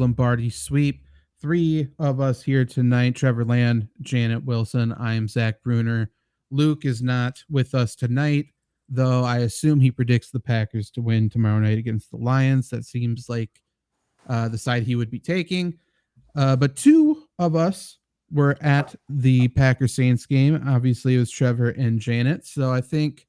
Lombardi Sweep. Three of us here tonight: Trevor Land, Janet Wilson. I am Zach Bruner. Luke is not with us tonight, though I assume he predicts the Packers to win tomorrow night against the Lions. That seems like the side he would be taking. But two of us were at the Packers Saints game. Obviously, it was Trevor and Janet. So I think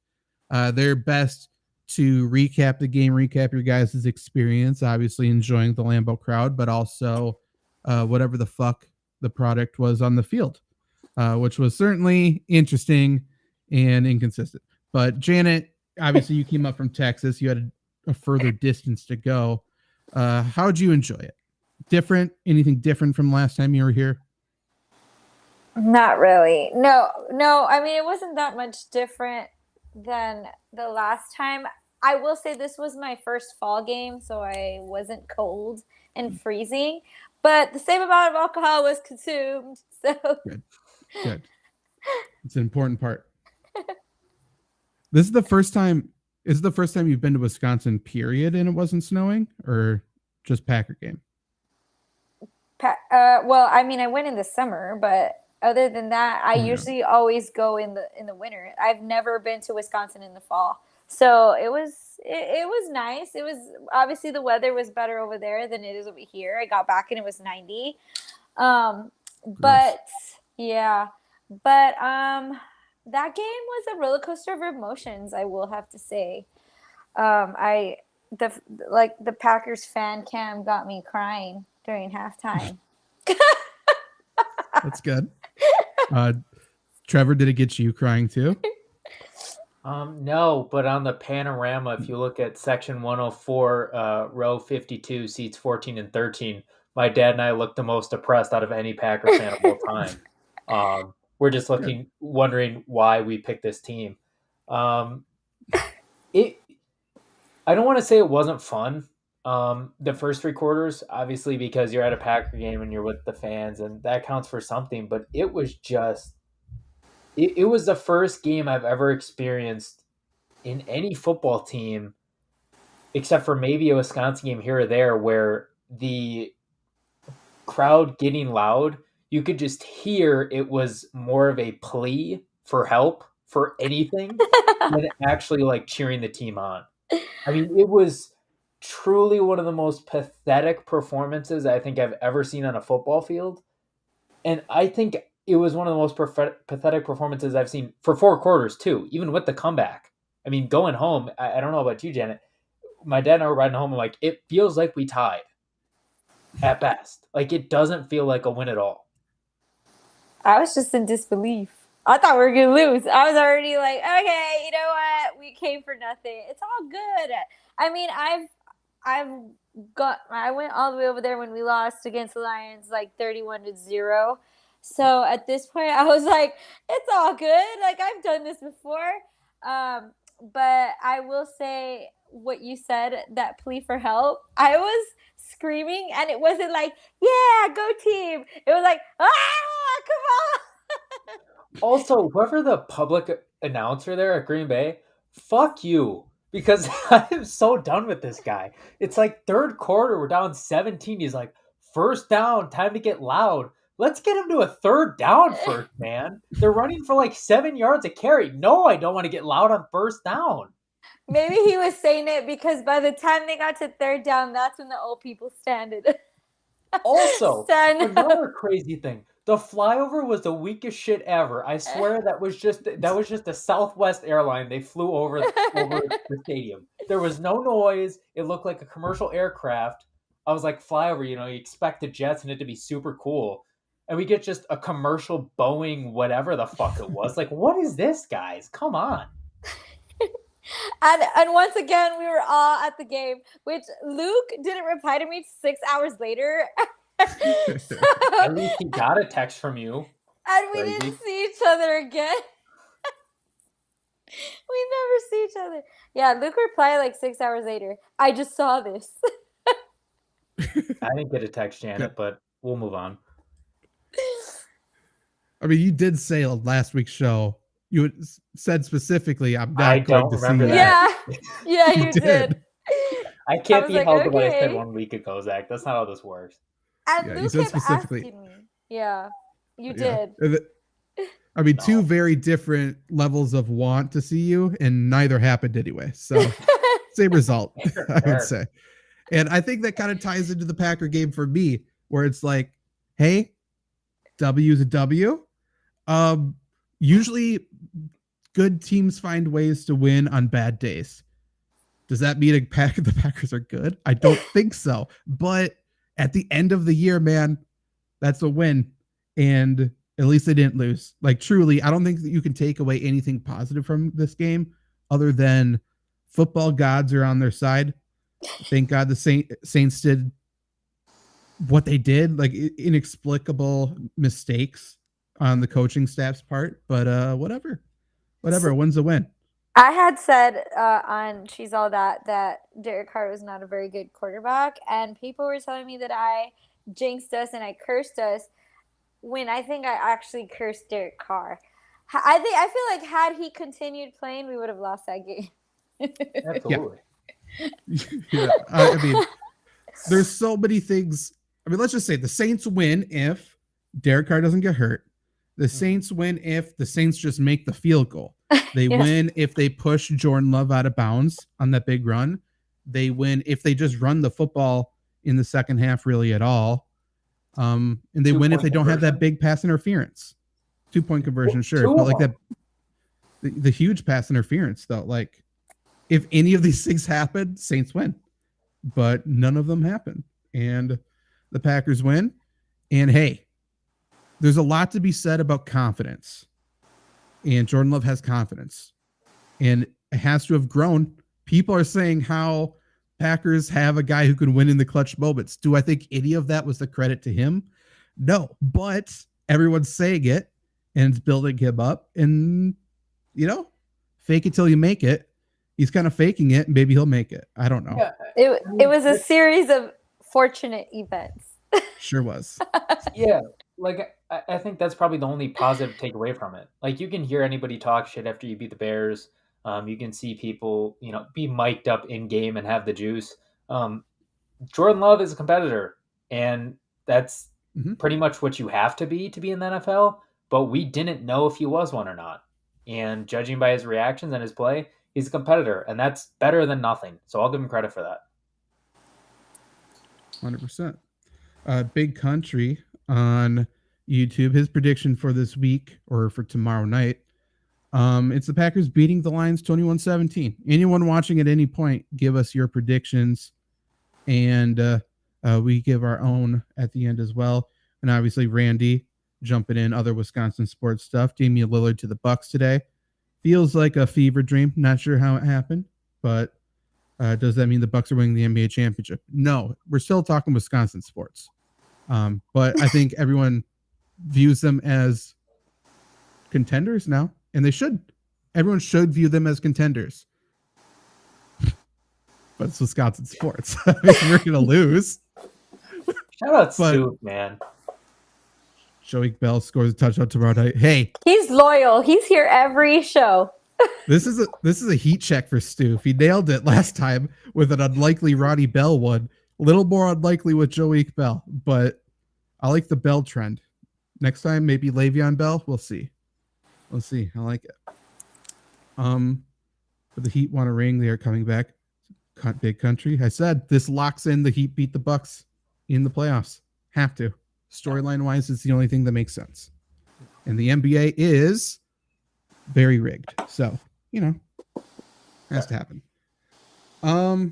they're best to recap the game, recap your guys' experience, obviously enjoying the Lambeau crowd, but also whatever the fuck the product was on the field, which was certainly interesting and inconsistent. But Janet, obviously you came up from Texas. You had a further distance to go. How'd you enjoy it? Different? Anything different from last time you were here? Not really. No. I mean, it wasn't that much different than the last time. I will say this was my first fall game, so I wasn't cold and freezing, but the same amount of alcohol was consumed. So Good. Good. It's an important part. This is the first time. Is it the first time you've been to Wisconsin, period, and it wasn't snowing, or just Packer game? well, I mean, I went in the summer, but other than that, I Oh, yeah. usually always go in the winter. I've never been to Wisconsin in the fall, so it was nice. It was obviously the weather was better over there than it is over here. I got back and it was 90. Um, Gross. but yeah, but that game was a roller coaster of emotions. I will have to say. I the like the Packers fan cam got me crying during halftime. That's good. Uh, Trevor, did it get you crying too? No, but on the panorama, if you look at section 104, row 52, seats 14 and 13, my dad and I look the most depressed out of any Packer fan of all time. We're just wondering why we picked this team. Um, it, I don't want to say it wasn't fun. The first three quarters, obviously, because you're at a Packer game and you're with the fans, and that counts for something. But it was just it was the first game I've ever experienced in any football team, except for maybe a Wisconsin game here or there, where the crowd getting loud, you could just hear it was more of a plea for help for anything than actually like cheering the team on. I mean, it was truly one of the most pathetic performances I think I've ever seen on a football field. And I think it was one of the most pathetic performances I've seen for four quarters, too, even with the comeback. I mean, going home, I don't know about you, Janet. My dad and I were riding home. I'm like, it feels like we tied at best. Like, it doesn't feel like a win at all. I was just in disbelief. I thought we were gonna lose. I was already like, okay, you know what? We came for nothing. It's all good. I mean, I've I went all the way over there when we lost against the Lions, like 31-0. So at this point, I was like, it's all good. Like I've done this before. Um, but I will say what you said, that plea for help. I was screaming, and it wasn't like, yeah, go team. It was like, come on. Also, whoever the public announcer there at Green Bay, fuck you. Because I am so done with this guy. It's like third quarter, we're down 17. He's like, first down, time to get loud. Let's get him to a third down first, man. They're running for like 7 yards a carry. No, I don't want to get loud on first down. Maybe he was saying it because by the time they got to third down, that's when the old people standed. Also, Stand up. another crazy thing. The flyover was the weakest shit ever. I swear that was just a Southwest airline. They flew over the stadium. There was no noise. It looked like a commercial aircraft. I was like, flyover, you expect the jets and it to be super cool. And we get just a commercial Boeing, whatever the fuck it was. Like, what is this, guys? Come on. And once again, we were all at the game, which Luke didn't reply to me 6 hours later. So, At least he got a text from you. and we Crazy. didn't see each other again. We never see each other. Yeah, Luke replied like 6 hours later. I just saw this. I didn't get a text, Janet, but we'll move on. I mean, you did say on last week's show, you said specifically, I'm I not going don't to see remember you. that. Yeah, you did. I I can't was be like, held to what I said okay. 1 week ago, Zach. That's not how this works. And Yeah, you Luke said kept specifically. asking me. Yeah, you Yeah. did. I mean, two No. very different levels of want to see you, and neither happened anyway. So, same result, I would Fair. say. And I think that kind of ties into the Packer game for me, where it's like, hey, W is a W. Usually, good teams find ways to win on bad days. Does that mean the Packers are good? I don't think so. But at the end of the year, man, that's a win. And at least they didn't lose. Like, truly, I don't think that you can take away anything positive from this game other than football gods are on their side. Thank God the Saints did what they did, like inexplicable mistakes on the coaching staff's part. But whatever, a win's a win. I had said on She's All that Derek Carr was not a very good quarterback, and people were telling me that I jinxed us and I cursed us when I think I actually cursed Derek Carr. I feel like had he continued playing, we would have lost that game. Yeah. Absolutely. Yeah. I mean, there's so many things. I mean, let's just say the Saints win if Derek Carr doesn't get hurt. The Saints win if the Saints just make the field goal. They Yeah. win if they push Jordan Love out of bounds on that big run. They win if they just run the football in the second half really at all. And they win if they don't have that big pass interference. 2-point conversion, sure. But like that, the huge pass interference, though, like if any of these things happen, Saints win. But none of them happen. And the Packers win. And hey, there's a lot to be said about confidence. And Jordan Love has confidence. And it has to have grown. People are saying how Packers have a guy who can win in the clutch moments. Do I think any of that was the credit to him? No. But everyone's saying it and it's building him up. And, fake it till you make it. He's kind of faking it. Maybe he'll make it. I don't know. Yeah, It was a series of fortunate events. Sure was. yeah. Like I think that's probably the only positive takeaway from it. Like you can hear anybody talk shit after you beat the Bears. You can see people, be mic'd up in game and have the juice. Jordan Love is a competitor, and that's pretty much what you have to be in the NFL. But we didn't know if he was one or not. And judging by his reactions and his play, he's a competitor, and that's better than nothing. So I'll give him credit for that. 100%. Big Country on YouTube, his prediction for this week or for tomorrow night, it's the Packers beating the Lions 21-17. Anyone watching at any point, give us your predictions, and we give our own at the end as well. And obviously, Randy jumping in other Wisconsin sports stuff. Damian Lillard to the Bucks today. Feels like a fever dream. Not sure how it happened, but does that mean the Bucks are winning the NBA championship? No, we're still talking Wisconsin sports. But I think everyone views them as contenders now, and they should. Everyone should view them as contenders. But it's Wisconsin sports. I mean, we're going to lose. Shout out Stu, man. Joey Bell scores a touchdown tomorrow night. Hey, he's loyal. He's here every show. This is a heat check for Stu. He nailed it last time with an unlikely Ronnie Bell one. A little more unlikely with Joey Bell, but I like the Bell trend. Next time, maybe Le'Veon Bell. We'll see. I like it. But the Heat want a ring. They are coming back. Big Country. I said this locks in the Heat beat the Bucks in the playoffs. Have to. Storyline wise, it's the only thing that makes sense. And the NBA is very rigged. So, has to happen. Other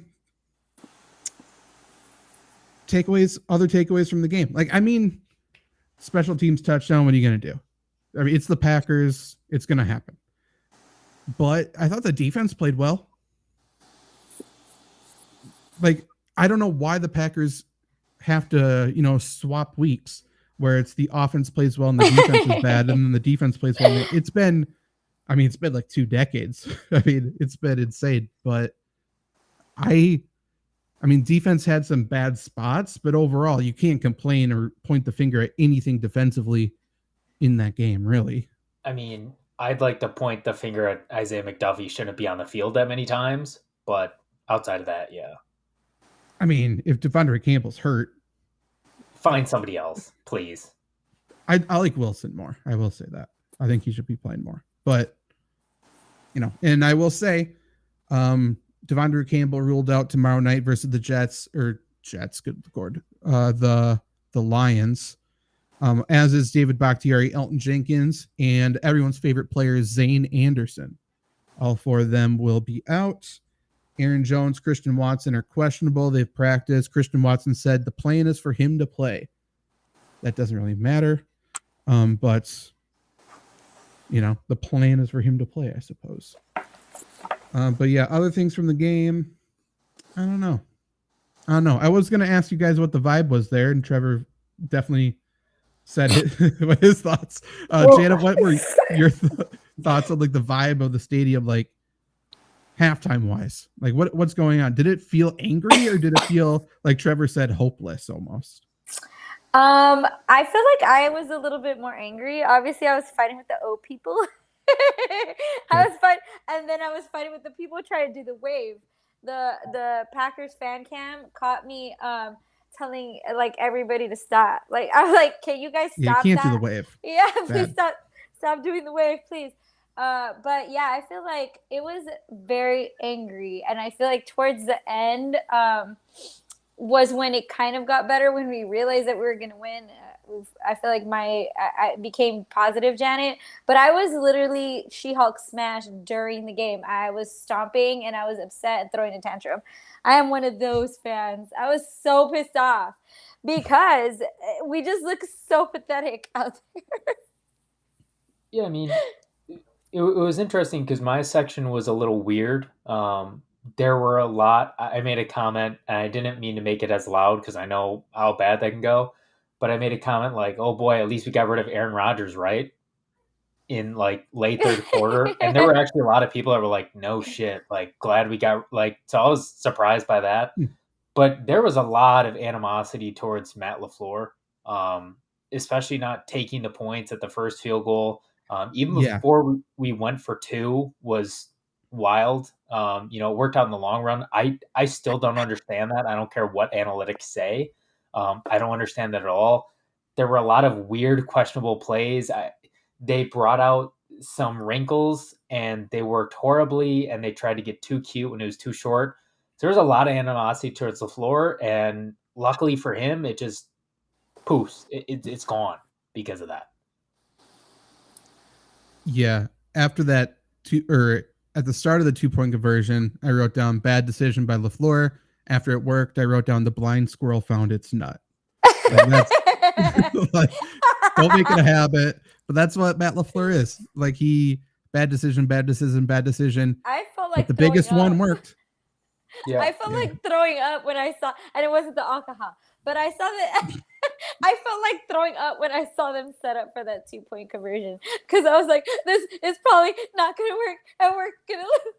takeaways from the game. Like, I mean, special teams touchdown, what are you going to do? I mean, it's the Packers. It's going to happen. But I thought the defense played well. Like, I don't know why the Packers have to, swap weeks where it's the offense plays well and the defense is bad, and then the defense plays well. It's been like 2 decades. I mean, it's been insane. But defense had some bad spots, but overall, you can't complain or point the finger at anything defensively in that game, really. I mean, I'd like to point the finger at Isaiah McDuffie shouldn't be on the field that many times, but outside of that, yeah. I mean, if Devondre Campbell's hurt, Find somebody else, please. I like Wilson more. I will say that. I think he should be playing more. But and I will say, Devondre Campbell ruled out tomorrow night versus the Jets. Good lord, the Lions. As is David Bakhtiari, Elton Jenkins, and everyone's favorite player is Zane Anderson. All four of them will be out. Aaron Jones, Christian Watson are questionable. They've practiced. Christian Watson said the plan is for him to play. That doesn't really matter. But the plan is for him to play, I suppose. But yeah, other things from the game, I don't know. I was going to ask you guys what the vibe was there, and Trevor definitely said his thoughts. Jana, what were your thoughts on like the vibe of the stadium, like halftime wise? Like what's going on? Did it feel angry, or did it feel like Trevor said hopeless almost? I feel like I was a little bit more angry. Obviously, I was fighting with the O people. I was fighting, and then I was fighting with the people trying to do the wave. The Packers fan cam caught me telling like everybody to stop. Like I was like, "Can you guys stop you can't that? do the wave. Yeah, please stop doing the wave, please." But yeah, I feel like it was very angry, and I feel like towards the end, was when it kind of got better when we realized that we were going to win. I feel like I became positive, Janet, but I was literally She-Hulk smashed during the game. I was stomping and I was upset and throwing a tantrum. I am one of those fans. I was so pissed off because we just look so pathetic out there. Yeah, I mean, it was interesting because my section was a little weird. There were a lot. I made a comment, and I didn't mean to make it as loud because I know how bad that can go. But I made a comment like, "Oh boy, at least we got rid of Aaron Rodgers, right?" In like late third quarter, and there were actually a lot of people that were like, "No shit, like glad we got like." So I was surprised by that. But there was a lot of animosity towards Matt LaFleur, especially not taking the points at the first field goal. Even before we went for two was wild. It worked out in the long run. I still don't understand that. I don't care what analytics say. I don't understand that at all. There were a lot of weird, questionable plays. They brought out some wrinkles and they worked horribly, and they tried to get too cute when it was too short. So there was a lot of animosity towards LaFleur, and luckily for him, it just poofs. It's gone because of that. Yeah. After that, at the start of the 2-point conversion, I wrote down bad decision by LaFleur. After it worked, I wrote down the blind squirrel found its nut. Like, don't make it a habit. But that's what Matt LaFleur is. Like bad decision, bad decision, bad decision. I felt like the biggest one worked. Yeah. I felt like throwing up when I saw, and it wasn't the alcohol, but I saw that. I felt like throwing up when I saw them set up for that 2-point conversion, because I was like, this is probably not going to work, and we're going to lose.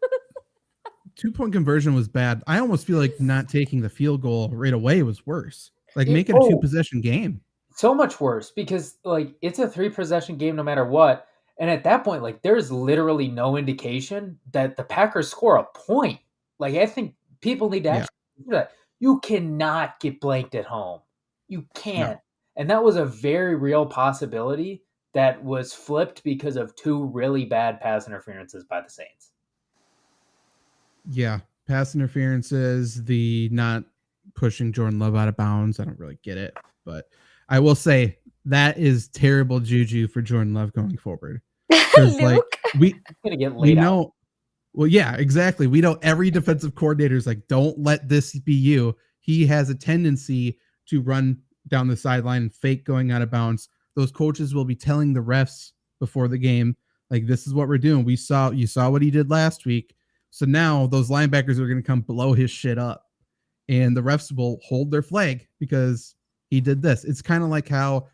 2-point conversion was bad. I almost feel like not taking the field goal right away was worse. Like make it a 2-possession game. So much worse, because like it's a 3-possession game no matter what. And at that point, like there's literally no indication that the Packers score a point. Like I think people need to actually do that. You cannot get blanked at home. You can't. No. And that was a very real possibility that was flipped because of 2 really bad pass interferences by the Saints. Yeah, pass interferences, the not pushing Jordan Love out of bounds. I don't really get it, but I will say that is terrible juju for Jordan Love going forward. Because like we know, out. Well, yeah, exactly. We know every defensive coordinator is like, don't let this be you. He has a tendency to run down the sideline and fake going out of bounds. Those coaches will be telling the refs before the game, like, this is what we're doing. You saw what he did last week. So now those linebackers are going to come blow his shit up, and the refs will hold their flag because he did this. It's kind of like how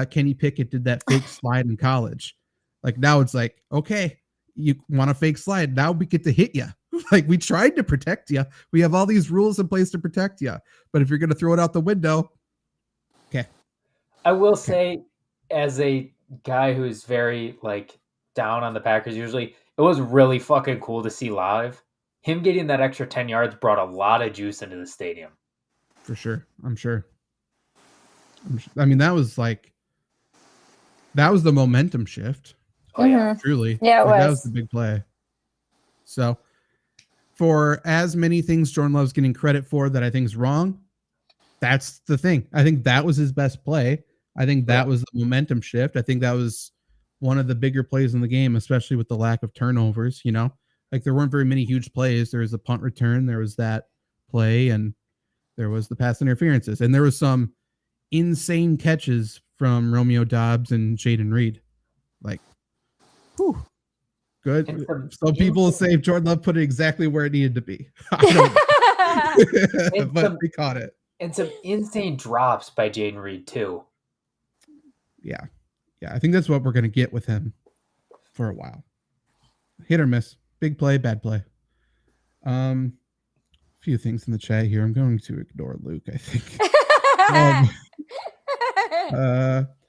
Kenny Pickett did that fake slide in college. Like now it's like, okay, you want a fake slide. Now we get to hit you. Like we tried to protect you. We have all these rules in place to protect you. But if you're going to throw it out the window, okay. I will say, as a guy who's very like down on the Packers usually, it was really fucking cool to see live. Him getting that extra 10 yards brought a lot of juice into the stadium. For sure. I'm sure. I mean, that was the momentum shift. Oh yeah. Truly. Yeah, it That was. was the big play. So for as many things Jordan Love's getting credit for that I think is wrong, that's the thing. I think that was his best play. I think that was the momentum shift. I think that was one of the bigger plays in the game, especially with the lack of turnovers, Like there weren't very many huge plays. There was a punt return, there was that play, and there was the pass interferences. And there was some insane catches from Romeo Doubs and Jaden Reed. Like, whew, good. Some people say Jordan Love put it exactly where it needed to be. I don't know. But they caught it. And some insane drops by Jaden Reed too. Yeah. I think that's what we're going to get with him for a while. Hit or miss. Big play, bad play. A few things in the chat here. I'm going to ignore Luke, I think.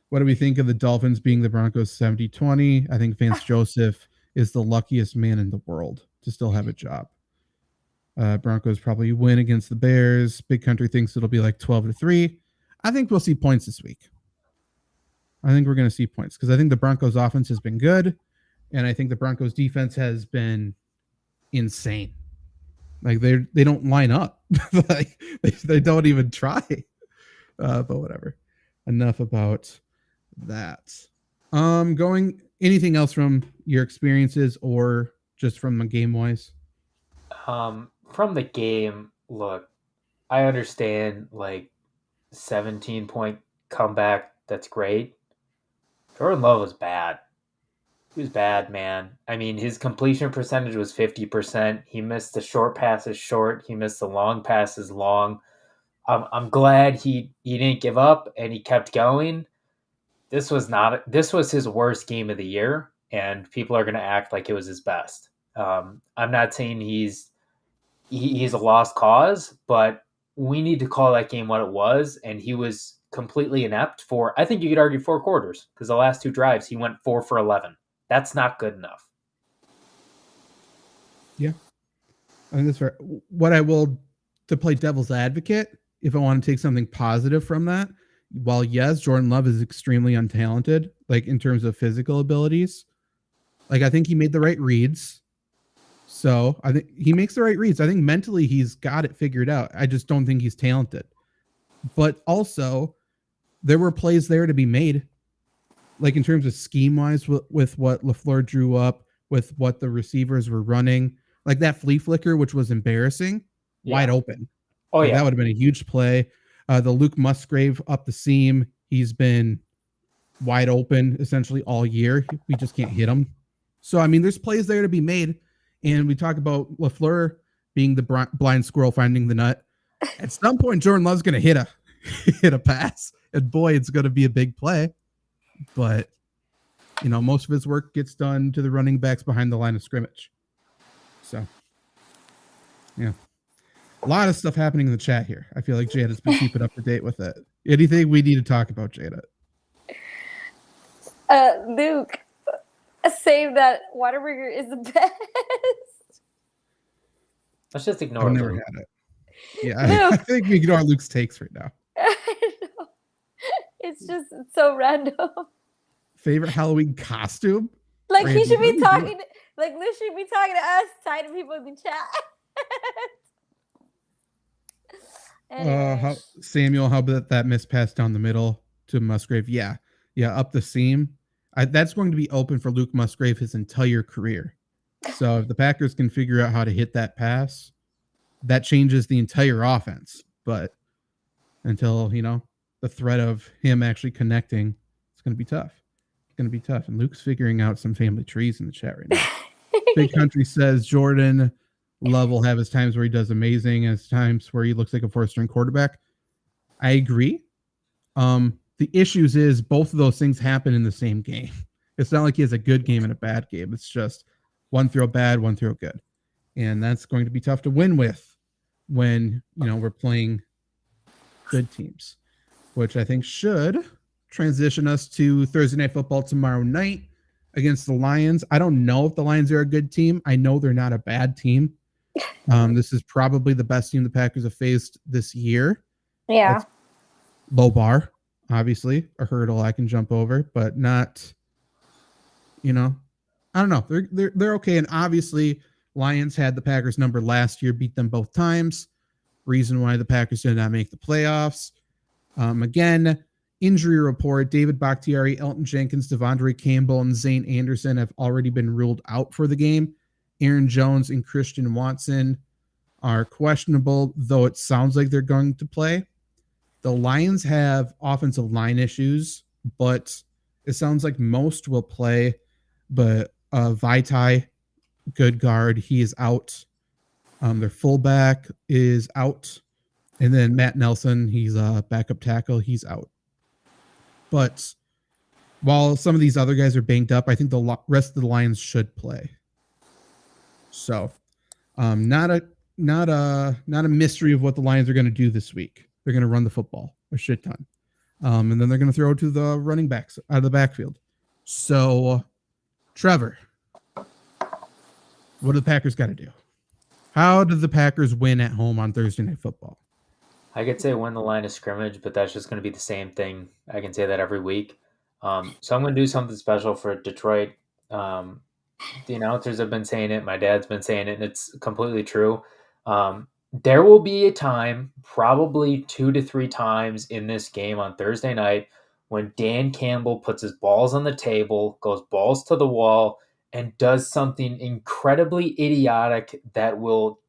What do we think of the Dolphins being the Broncos 70-20? I think Vance Joseph is the luckiest man in the world to still have a job. Broncos probably win against the Bears. Big Country thinks it'll be like 12-3. I think we'll see points this week. I think we're going to see points because I think the Broncos offense has been good, and I think the Broncos defense has been insane. Like they don't line up. Like they don't even try. But whatever. Enough about that. Going anything else from your experiences or just from the game wise? From the game, look, I understand like 17-point comeback. That's great. Jordan Love was bad. He was bad, man. I mean, his completion percentage was 50%. He missed the short passes short. He missed the long passes long. I'm glad he didn't give up and he kept going. This was his worst game of the year, and people are going to act like it was his best. I'm not saying he's a lost cause, but we need to call that game what it was, and he was completely inept for, I think you could argue, 4 quarters, because the last 2 drives he went 4 for 11. That's not good enough. Yeah, I think that's fair. What I will, to play devil's advocate, if I want to take something positive from that, while yes, Jordan Love is extremely untalented, like in terms of physical abilities, like I think he made the right reads. So I think he makes the right reads. I think mentally he's got it figured out. I just don't think he's talented. But also, there were plays there to be made, like in terms of scheme wise with what LaFleur drew up, with what the receivers were running, like that flea flicker, which was embarrassing, wide open. Oh, like, yeah. That would have been a huge play. The Luke Musgrave up the seam, he's been wide open essentially all year. We just can't hit him. So, I mean, there's plays there to be made. And we talk about LaFleur being the blind squirrel finding the nut. At some point, Jordan Love's going to hit a pass. And boy, it's going to be a big play. But, most of his work gets done to the running backs behind the line of scrimmage. So, yeah. A lot of stuff happening in the chat here. I feel like Jada has been keeping up to date with it. Anything we need to talk about, Jada? Luke, save that Whataburger is the best. Let's just ignore I've Luke. never had it. Yeah, I think we ignore Luke's takes right now. I know. It's just so random. Favorite Halloween costume? Like Randy, he should what are be you talking. doing? Like Luke should be talking to us, tied to people in the chat. Anyway. Samuel, how about that miss pass down the middle to Musgrave? Yeah, up the seam. That's going to be open for Luke Musgrave his entire career. So if the Packers can figure out how to hit that pass, that changes the entire offense. But until, the threat of him actually connecting, it's going to be tough. It's going to be tough. And Luke's figuring out some family trees in the chat right now. Big Country says Jordan Love will have his times where he does amazing, and his times where he looks like a 4th-string quarterback. I agree. The issues is both of those things happen in the same game. It's not like he has a good game and a bad game. It's just one throw bad, one throw good. And that's going to be tough to win with when, we're playing good teams, which I think should transition us to Thursday Night Football tomorrow night against the Lions. I don't know if the Lions are a good team. I know they're not a bad team. This is probably the best team the Packers have faced this year. Yeah. That's low bar, obviously, a hurdle I can jump over, but not, I don't know. They're okay. And obviously, Lions had the Packers number last year, beat them both times. Reason why the Packers did not make the playoffs. Again, injury report: David Bakhtiari, Elton Jenkins, Devondre Campbell, and Zane Anderson have already been ruled out for the game. Aaron Jones and Christian Watson are questionable, though it sounds like they're going to play. The Lions have offensive line issues, but it sounds like most will play. But Vaitai, good guard, he is out. Their fullback is out. And then Matt Nelson, he's a backup tackle, he's out. But while some of these other guys are banged up, I think the rest of the Lions should play. So, not a mystery of what the Lions are going to do this week. They're going to run the football a shit ton, and then they're going to throw to the running backs out of the backfield. So, Trevor, what do the Packers got to do? How do the Packers win at home on Thursday Night Football? I could say win the line of scrimmage, but that's just going to be the same thing. I can say that every week. So I'm going to do something special for Detroit. The announcers have been saying it. My dad's been saying it, and it's completely true. There will be a time, probably 2 to 3 times in this game on Thursday night, when Dan Campbell puts his balls on the table, goes balls to the wall, and does something incredibly idiotic that will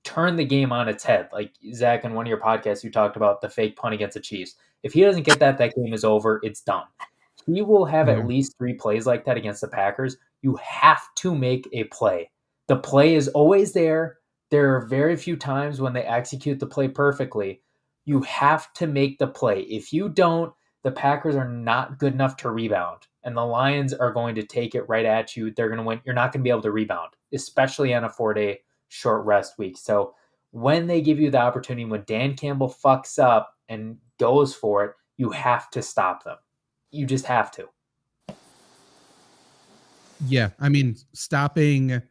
turn the game on its head. Like, Zach, in one of your podcasts, you talked about the fake punt against the Chiefs. If he doesn't get that game is over. It's done. He will have at least 3 plays like that against the Packers. You have to make a play. The play is always there. There are very few times when they execute the play perfectly. You have to make the play. If you don't, the Packers are not good enough to rebound, and the Lions are going to take it right at you. They're going to win. You're not going to be able to rebound, especially on a 4-day short rest week. So when they give you the opportunity, when Dan Campbell fucks up and goes for it, you have to stop them. You just have to. Yeah, I mean, stopping,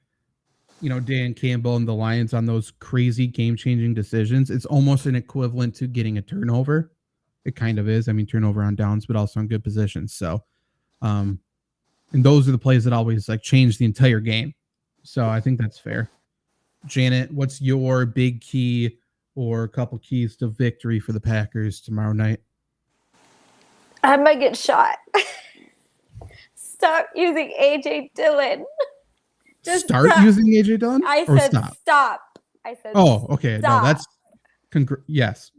Dan Campbell and the Lions on those crazy game-changing decisions, it's almost an equivalent to getting a turnover. It kind of is. I mean, turnover on downs, but also on good positions. So, and those are the plays that always change the entire game. So I think that's fair. Janet, what's your big key or a couple keys to victory for the Packers tomorrow night? I might get shot. Stop using AJ Dillon. Just start using AJ Dillon? I said stop. I said okay. Stop. No, that's yes.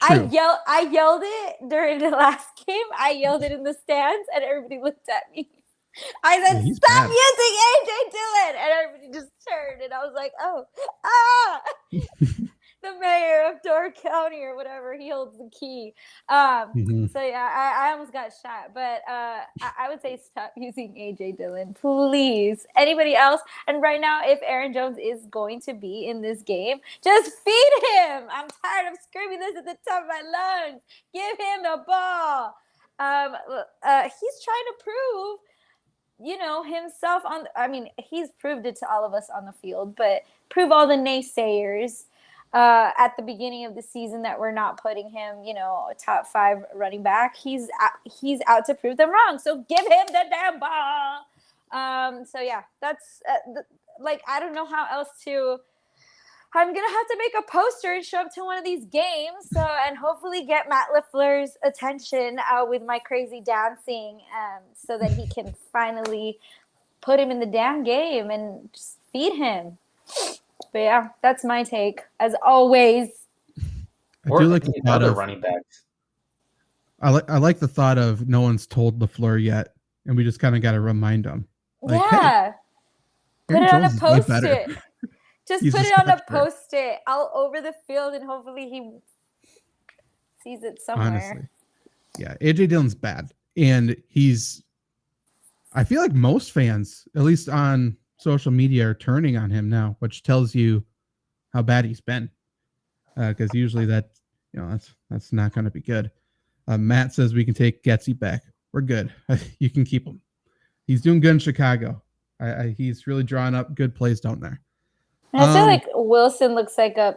True. I yelled it during the last game. I yelled it in the stands, and everybody looked at me. I said, stop using AJ Dillon, and everybody just turned, and I was like, the mayor of Door County or whatever, he holds the key. So yeah, I almost got shot, but I would say stop using AJ Dillon, please. Anybody else? And right now, if Aaron Jones is going to be in this game, just feed him. I'm tired of screaming this at the top of my lungs. Give him the ball. He's trying to prove himself he's proved it to all of us on the field, but prove all the naysayers at the beginning of the season that we're not putting him, a top 5 running back. He's out to prove them wrong. So give him the damn ball. So yeah, that's I don't know how else to. I'm going to have to make a poster and show up to one of these games and hopefully get Matt LaFleur's attention with my crazy dancing so that he can finally put him in the damn game and just feed him. But yeah, that's my take, as always. I do like the thought of running backs. I like the thought of no one's told LaFleur yet, and we just kind of got to remind them. Hey, put it on a post-it. Just put it on a post-it all over the field, and hopefully he sees it somewhere. Honestly. Yeah, AJ Dillon's bad. And I feel like most fans, at least on social media, are turning on him now, which tells you how bad he's been. Because usually that's not going to be good. Matt says we can take Getsy back. We're good. You can keep him. He's doing good in Chicago. He's really drawing up good plays down there. I feel like Wilson looks like a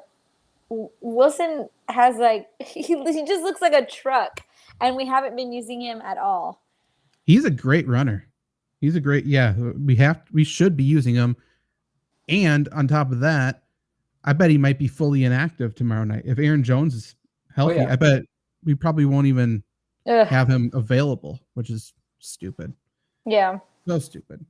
Wilson has like he just looks like a truck, and we haven't been using him at all. He's a great runner. He's a great we should be using him. And on top of that, I bet he might be fully inactive tomorrow night. If Aaron Jones is healthy, I bet we probably won't even have him available, which is stupid. Yeah. So stupid.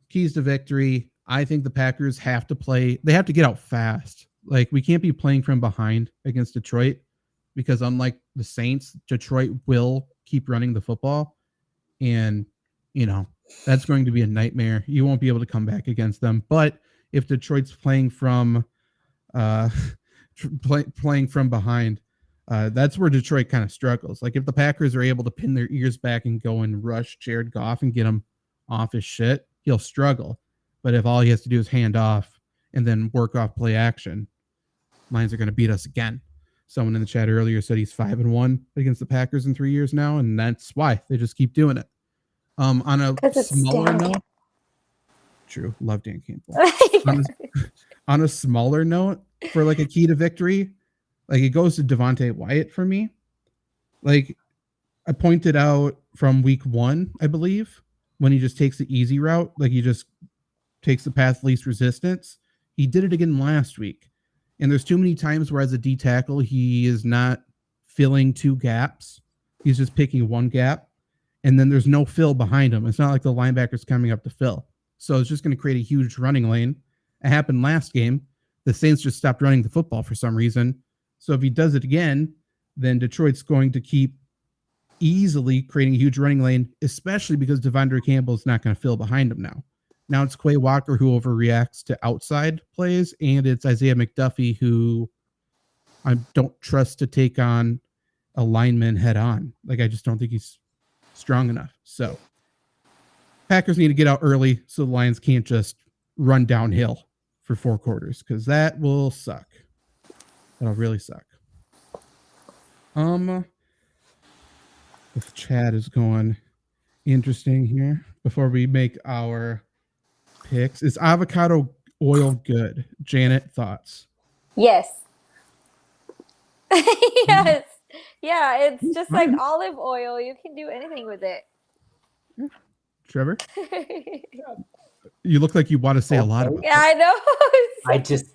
Keys to victory. I think the Packers have to play. They have to get out fast. Like, we can't be playing from behind against Detroit, because unlike the Saints, Detroit will keep running the football. And, that's going to be a nightmare. You won't be able to come back against them. But if Detroit's playing from playing from behind, that's where Detroit kind of struggles. Like, if the Packers are able to pin their ears back and go and rush Jared Goff and get him off his shit, he'll struggle. But if all he has to do is hand off and then work off play action, Lions are going to beat us again. Someone in the chat earlier said he's 5-1 against the Packers in 3 years now, and that's why they just keep doing it. On a smaller note, true, love Dan Campbell. On a smaller note, for like a key to victory, like, it goes to Devontae Wyatt for me. Like, I pointed out from week 1, I believe, when he just takes the easy route, like he just takes the path least resistance. He did it again last week. And there's too many times where as a D tackle, he is not filling 2 gaps. He's just picking 1 gap. And then there's no fill behind him. It's not like the linebacker's coming up to fill. So it's just going to create a huge running lane. It happened last game. The Saints just stopped running the football for some reason. So if he does it again, then Detroit's going to keep easily creating a huge running lane, especially because Devondre Campbell's not going to fill behind him now. Now it's Quay Walker who overreacts to outside plays, and it's Isaiah McDuffie who I don't trust to take on a lineman head on. Like, I just don't think he's strong enough. So Packers need to get out early so the Lions can't just run downhill for 4 quarters, because that will suck. That'll really suck. The chat is going interesting here. Before we make our picks, is avocado oil good? Janet, thoughts? Yes. Yes. Yeah, it's just like olive oil. You can do anything with it. Yeah. Trevor? You look like you want to say a lot about it. I know. I just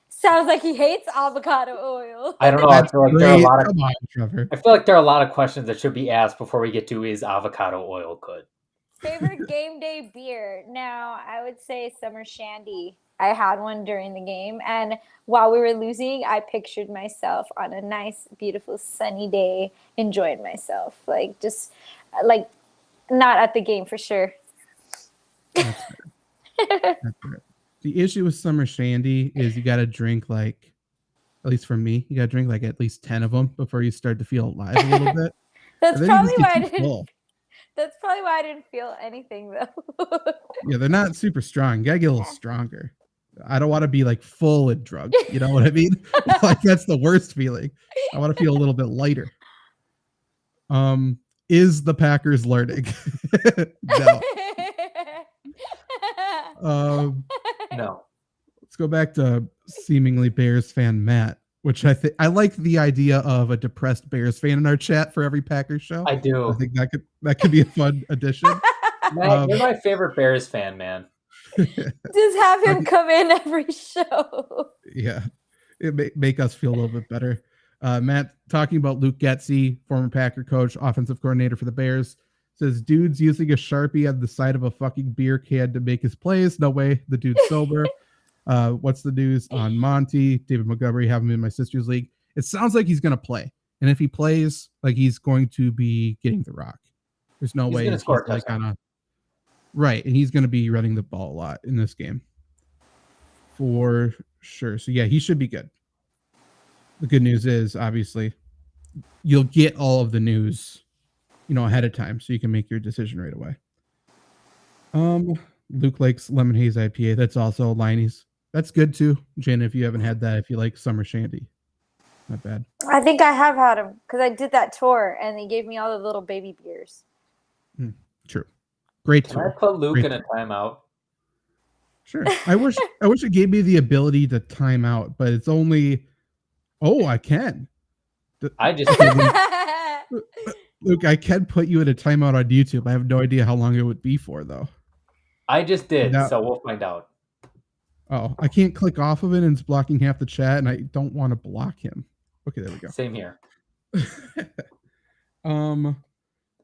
sounds like he hates avocado oil. I don't know. I feel like there are a lot of Trevor. I feel like there are a lot of questions that should be asked before we get to is avocado oil good? Favorite game day beer? Now, I would say Summer Shandy. I had one during the game, and while we were losing, I pictured myself on a nice, beautiful, sunny day, enjoying myself. Like, just, like, not at the game for sure. That's fair. That's fair. The issue with Summer Shandy is you got to drink, like, at least for me, you got to drink, like, at least 10 of them before you start to feel alive a little bit. That's probably why I didn't. That's probably why I didn't feel anything, though. Yeah, they're not super strong. You got to get a little stronger. I don't want to be like full and drunk. You know what I mean? Like, that's the worst feeling. I want to feel a little bit lighter. Is the Packers learning? No. No. Let's go back to seemingly Bears fan Matt, which I think I like the idea of a depressed Bears fan in our chat for every Packers show. I do. I think that could be a fun addition. Matt, you're my favorite Bears fan, man. Just have him come in every show. Yeah, it make us feel a little bit better. Matt, talking about Luke Getsy, former Packer coach, offensive coordinator for the Bears, says dude's using a Sharpie on the side of a fucking beer can to make his plays. No way, the dude's sober. What's the news on Monty? David Montgomery, have him in my sister's league. It sounds like he's going to play, and if he plays, like, he's going to be getting the rock. There's no way he's like on a right, and he's going to be running the ball a lot in this game for sure. So yeah, he should be good. The good news is, obviously, you'll get all of the news, ahead of time, so you can make your decision right away. Luke likes Lemon Haze IPA. That's also Liney's. That's good too, Jen. If you haven't had that, if you like Summer Shandy, not bad. I think I have had them because I did that tour and they gave me all the little baby beers. True. Great Can tour. I put Luke Great in a timeout? Sure. I wish it gave me the ability to time out, but it's only Oh, I can. I just Okay, Luke, I can put you in a timeout on YouTube. I have no idea how long it would be for, though. did, That, so we'll find out. oh, I can't click off of it, and it's blocking half the chat, and I don't want to block him. Okay, there we go. Same here.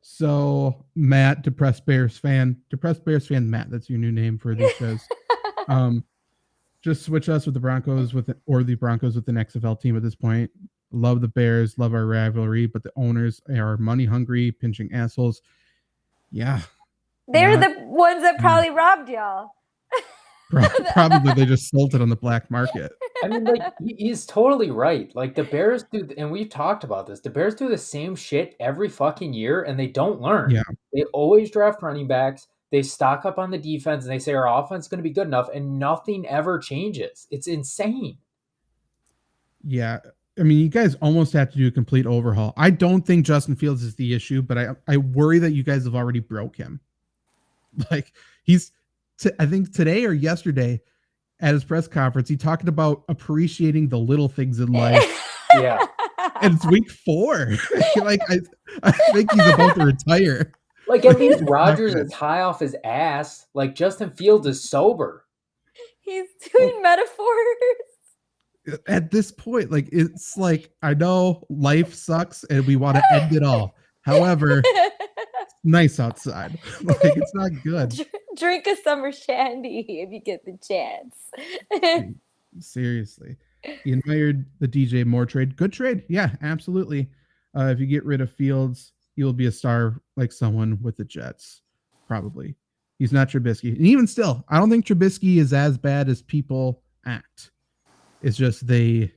So Matt, depressed Bears fan Matt, that's your new name for these shows. Just switch us with the Broncos the Broncos with the next XFL team at this point. Love the Bears, love our rivalry, but the owners are money hungry, pinching assholes. Yeah. They're the ones that probably robbed y'all. Probably they just sold it on the black market. I mean, like, he's totally right. Like, the Bears do, and we've talked about this, the Bears do the same shit every fucking year, and they don't learn. Yeah. They always draft running backs, they stock up on the defense, and they say our offense is going to be good enough, and nothing ever changes. It's insane. Yeah. I mean, you guys almost have to do a complete overhaul. I don't think Justin Fields is the issue, but I worry that you guys have already broke him. Like, I think today or yesterday at his press conference, he talked about appreciating the little things in life. Yeah. And it's week 4. Like, I think he's about to retire. Like, at least Rodgers is high off his ass. Like, Justin Fields is sober. He's doing metaphors. At this point, like, it's like, I know life sucks and we want to end it all. However, it's nice outside. Like, it's not good. Drink a summer shandy if you get the chance. Seriously. He admired the DJ Moore trade. Good trade. Yeah, absolutely. If you get rid of Fields, he will be a star like someone with the Jets. Probably. He's not Trubisky. And even still, I don't think Trubisky is as bad as people act. It's just they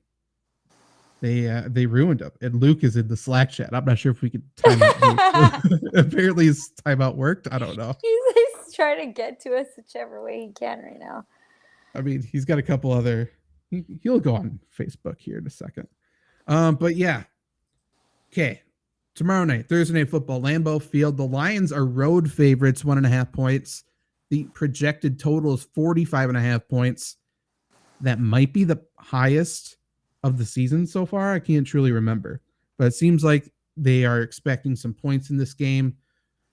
ruined him. And Luke is in the Slack chat. I'm not sure if we could time out. Apparently his timeout worked. I don't know. He's trying to get to us whichever way he can right now. I mean, he's got a couple other. He'll go on Facebook here in a second. But yeah. Okay. Tomorrow night, Thursday Night Football, Lambeau Field. The Lions are road favorites, 1.5 points. The projected total is 45.5 points. That might be the highest of the season so far. I can't truly remember, but it seems like they are expecting some points in this game.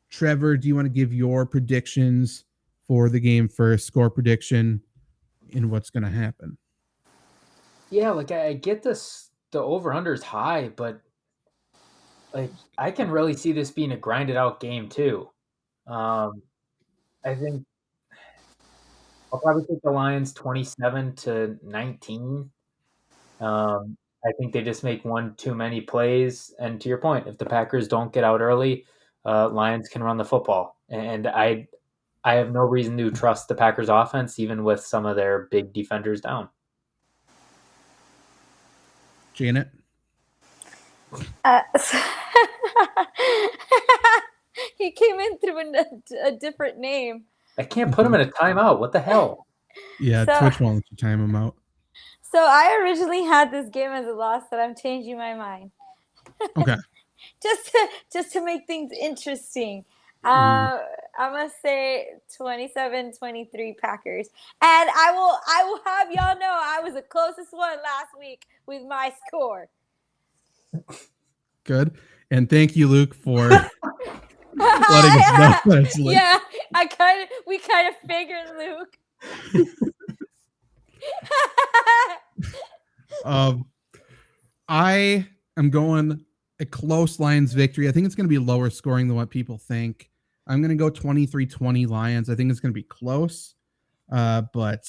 Trevor, do you want to give your predictions for the game first? Score prediction and what's going to happen? Yeah, like, I get this. The over-under is high, but like, I can really see this being a grinded out game too. I think I'll probably take the Lions 27-19. I think they just make one too many plays. And to your point, if the Packers don't get out early, Lions can run the football. And I have no reason to trust the Packers offense, even with some of their big defenders down. Janet? He came in through a different name. I can't put him in a timeout. What the hell? Yeah, Twitch won't let you time him out. So I originally had this game as a loss, but I'm changing my mind. Okay. just to make things interesting. I'm gonna say 27-23 Packers, and I will have y'all know I was the closest one last week with my score. Good, and thank you, Luke, for letting us know. Yeah, we kind of figured, Luke. I am going a close Lions victory. I think it's going to be lower scoring than what people think. I'm going to go 23-20 Lions. I think it's going to be close, but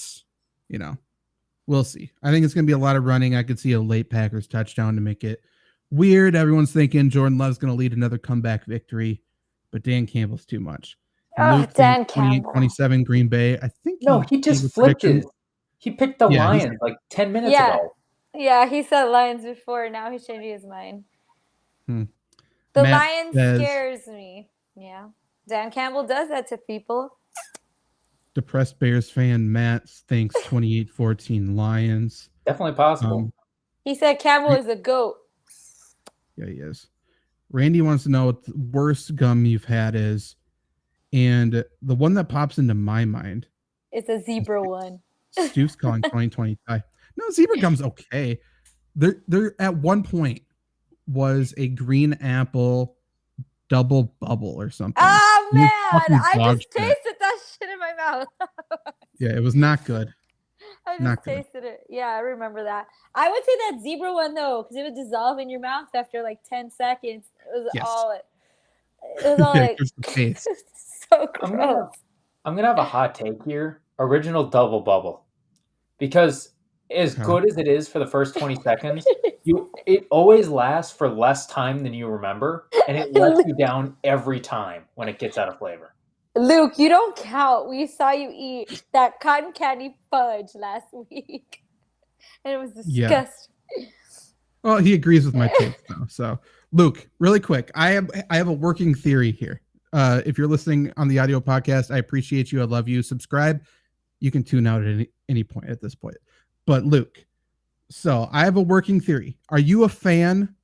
we'll see. I think it's going to be a lot of running. I could see a late Packers touchdown to make it weird. Everyone's thinking Jordan Love's going to lead another comeback victory, but Dan Campbell's too much. Dan Campbell. 28-27 Green Bay. I think he just flipped his. He picked the Lions like 10 minutes ago. Yeah, he said Lions before. Now he's changing his mind. The Matt Lions scares me. Yeah. Dan Campbell does that to people. Depressed Bears fan Matt thinks 28-14 Lions. Definitely possible. He said Campbell is a GOAT. Yeah, he is. Randy wants to know what the worst gum you've had is. And the one that pops into my mind. It's a zebra one. Stu's calling 2025. No, zebra gum's okay. There at one point was a green apple double bubble or something. Oh It was man, fucking I dog just shit. tasted that shit in my mouth. Yeah, it was not good. I Not just good. tasted it. Yeah, I remember that. I would say that zebra one though, because it would dissolve in your mouth after like 10 seconds. It was Yes. all it. It was all Yeah, like just the taste. so I'm gross. gonna have a hot take here. Original double bubble, because as Okay. good as it is for the first 20 seconds, it always lasts for less time than you remember, and it lets you down every time when it gets out of flavor. Luke, you don't count. We saw you eat that cotton candy fudge last week, and it was Yeah. disgusting. Well, he agrees with my take though. So, Luke, really quick, I have a working theory here. If you're listening on the audio podcast, I appreciate you. I love you. Subscribe. You can tune out at any point at this point. But Luke, so I have a working theory. Are you a fan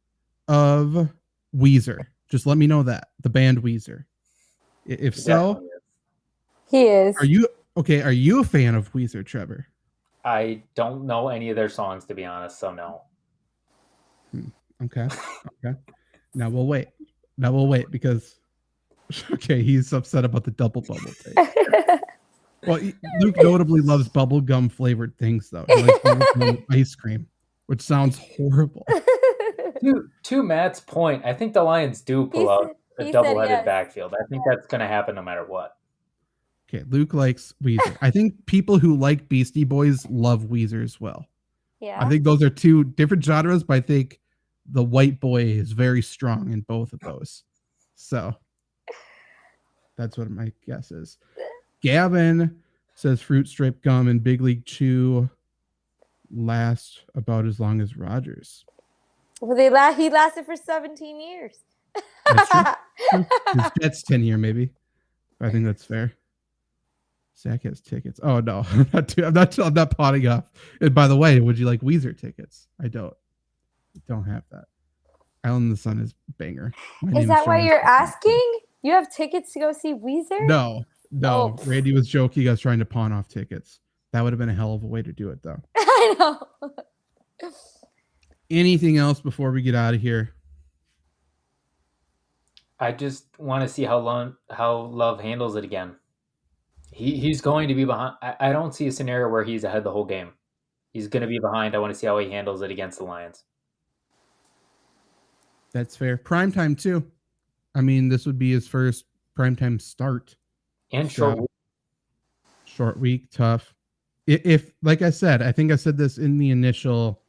of Weezer? Just let me know that the band Weezer. If so, Definitely is. He is. are you okay? Are you a fan of Weezer, Trevor? I don't know any of their songs, to be honest, so no. Okay. Okay. Now we'll wait because okay, he's upset about the double bubble take. Well, Luke notably loves bubblegum flavored things though. He likes bubblegum ice cream, which sounds horrible. To Matt's point, I think the Lions do pull out a he said double-headed yes. backfield. I think that's going to happen no matter what. Okay, Luke likes Weezer. I think people who like Beastie Boys love Weezer as well. Yeah. I think those are two different genres, but I think the white boy is very strong in both of those. So that's what my guess is. Gavin says Fruit Stripe Gum and Big League Chew last about as long as Rogers. Well, he lasted for 17 years. That's true. His Jets 10 year maybe. I think that's fair. Zach has tickets. Oh no, I'm not potting off. And by the way, would you like Weezer tickets? I don't have that. Island in the Sun is banger. Is that why you're asking? You have tickets to go see Weezer? No. Oh. Randy was joking. I was trying to pawn off tickets. That would have been a hell of a way to do it, though. I know. Anything else before we get out of here? I just want to see how Love handles it again. He's going to be behind. I don't see a scenario where he's ahead the whole game. He's going to be behind. I want to see how he handles it against the Lions. That's fair. Primetime, too. I mean, this would be his first primetime start. And short week. Short week, tough. If like I said, I think I said this in the initial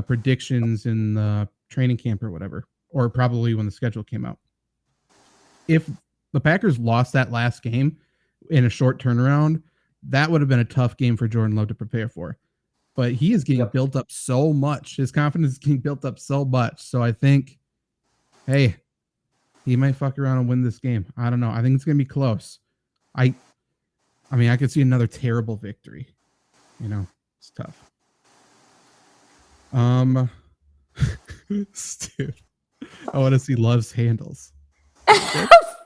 predictions in the training camp or whatever, or probably when the schedule came out. If the Packers lost that last game in a short turnaround, that would have been a tough game for Jordan Love to prepare for. But he is getting built up so much. His confidence is getting built up so much. So I think, hey, he might fuck around and win this game. I don't know. I think it's going to be close. I mean, I could see another terrible victory. You know, it's tough. Dude, I want to see Love's handles.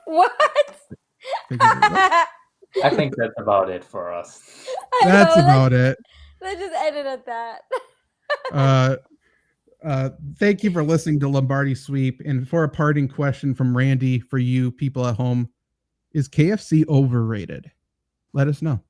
What? I think that's about it for us. That's about it. Let's just end it at that. Thank you for listening to Lombardi Sweep. And for a parting question from Randy for you people at home, is KFC overrated? Let us know.